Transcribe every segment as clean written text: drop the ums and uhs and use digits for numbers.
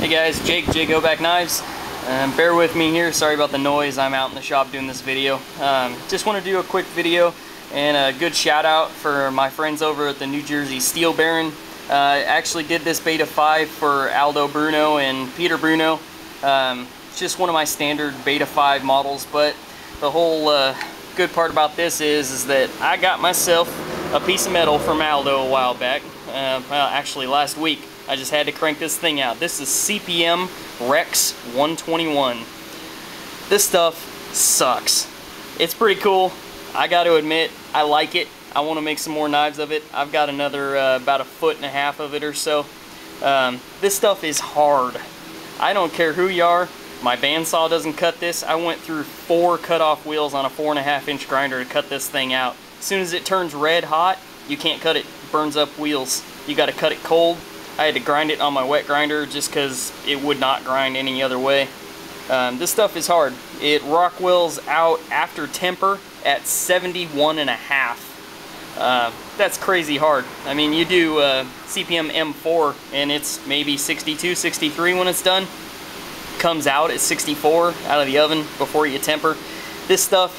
Hey guys, Jake Go Back Knives. Bear with me here, sorry about the noise. I'm out in the shop doing this video. Just want to do a quick video and a good shout out for my friends over at the New Jersey Steel Baron. Actually did this beta 5 for Aldo Bruno and Peter Bruno. It's just one of my standard beta 5 models, but the whole good part about this is that I got myself a piece of metal from Aldo a while back. Well, actually last week. I just had to crank this thing out. This is CPM REX 121. This stuff sucks. It's pretty cool. I got to admit, I like it. I want to make some more knives of it. I've got another about 1.5 feet of it or so. This stuff is hard. I don't care who you are. My bandsaw doesn't cut this. I went through 4 cut-off wheels on a 4.5 inch grinder to cut this thing out. As soon as it turns red hot, you can't cut it. It burns up wheels. You got to cut it cold. I had to grind it on my wet grinder just because it would not grind any other way. This stuff is hard. It Rockwells out after temper at 71.5. That's crazy hard. I mean, you do CPM M4 and it's maybe 62, 63 when it's done. Comes out at 64 out of the oven before you temper. This stuff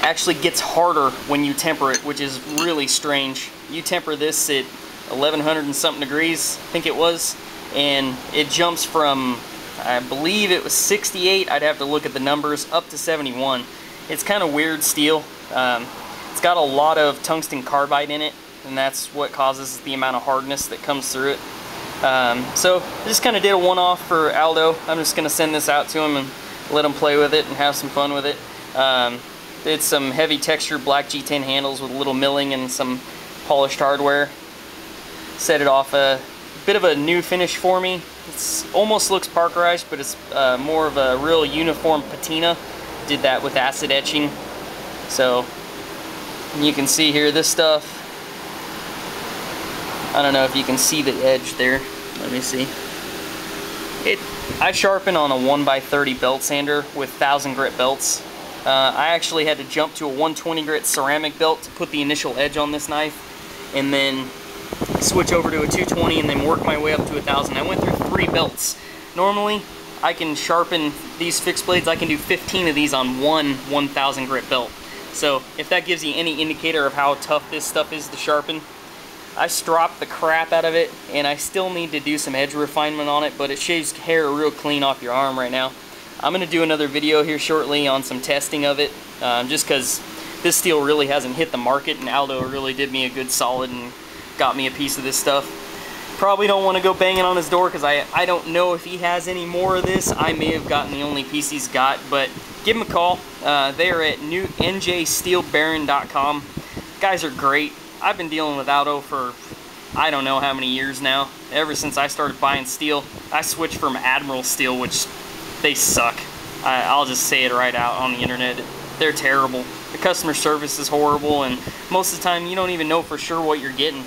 actually gets harder when you temper it, which is really strange. You temper this at 1100 and something degrees, I think it was, and it jumps from, I believe it was 68, I'd have to look at the numbers, up to 71. It's kind of weird steel. It's got a lot of tungsten carbide in it, and that's what causes the amount of hardness that comes through it. So I just kind of did a one-off for Aldo. I'm just going to send this out to him and let him play with it and have some fun with it. It's some heavy texture black G10 handles with a little milling and some polished hardware. Set it off a bit of a new finish for me. It almost looks parkerized, but it's more of a real uniform patina. Did that with acid etching. So you can see here this stuff. I don't know if you can see the edge there. Let me see. I sharpen on a 1x30 belt sander with 1000 grit belts. I actually had to jump to a 120 grit ceramic belt to put the initial edge on this knife, and then switch over to a 220 and then work my way up to 1000. I went through 3 belts. Normally I can sharpen these fixed blades, I can do 15 of these on one 1000 grit belt. So if that gives you any indicator of how tough this stuff is to sharpen, I stropped the crap out of it, and I still need to do some edge refinement on it, but it shaves hair real clean off your arm right now. I'm going to do another video here shortly on some testing of it, just because this steel really hasn't hit the market, and Aldo really did me a good solid and got me a piece of this stuff. Probably don't want to go banging on his door because I don't know if he has any more of this. I may have gotten the only piece he's got, but give him a call. They are at newjerseysteelbaron.com. Guys are great. I've been dealing with Aldo for I don't know how many years now. Ever since I started buying steel. I switched from Admiral Steel, which they suck. I'll just say it right out on the internet. They're terrible. The customer service is horrible, and most of the time you don't even know for sure what you're getting.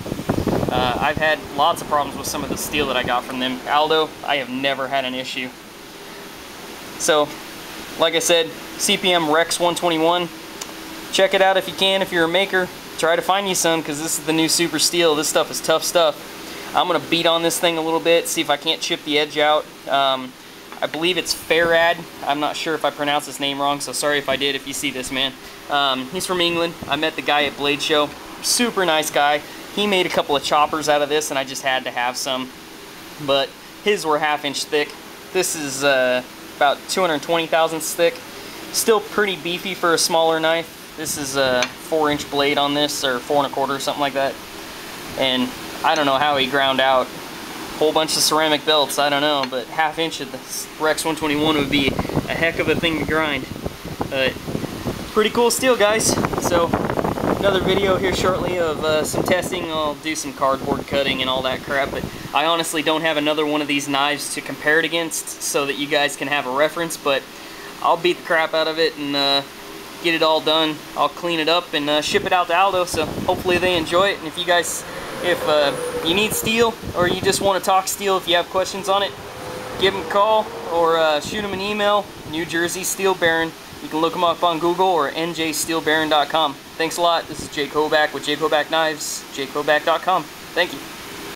I've had lots of problems with some of the steel that I got from them. Aldo, I have never had an issue. So, like I said, CPM REX 121. Check it out if you can, if you're a maker. Try to find you some, because this is the new super steel. This stuff is tough stuff. I'm going to beat on this thing a little bit, see if I can't chip the edge out. I believe it's Farad. I'm not sure if I pronounced his name wrong, so sorry if I did if you see this man. He's from England. I met the guy at Blade Show. Super nice guy. He made a couple of choppers out of this, and I just had to have some. But his were 1/2 inch thick. This is about 220 thousandths thick. Still pretty beefy for a smaller knife. This is a 4-inch blade on this, or 4 1/4, something like that. And I don't know how he ground out a whole bunch of ceramic belts, I don't know, but 1/2 inch of the REX 121 would be a heck of a thing to grind. But pretty cool steel, guys. So another video here shortly of some testing. I'll do some cardboard cutting and all that crap, but I honestly don't have another one of these knives to compare it against so that you guys can have a reference, but I'll beat the crap out of it and get it all done. I'll clean it up and ship it out to Aldo, so hopefully they enjoy it. And if you guys, if you need steel or you just want to talk steel, if you have questions on it, give them a call or shoot them an email. New Jersey Steel Baron. You can look them up on Google or newjerseysteelbaron.com. Thanks a lot. This is Jake Hoback with Jake Hoback Knives, jakehoback.com. Thank you.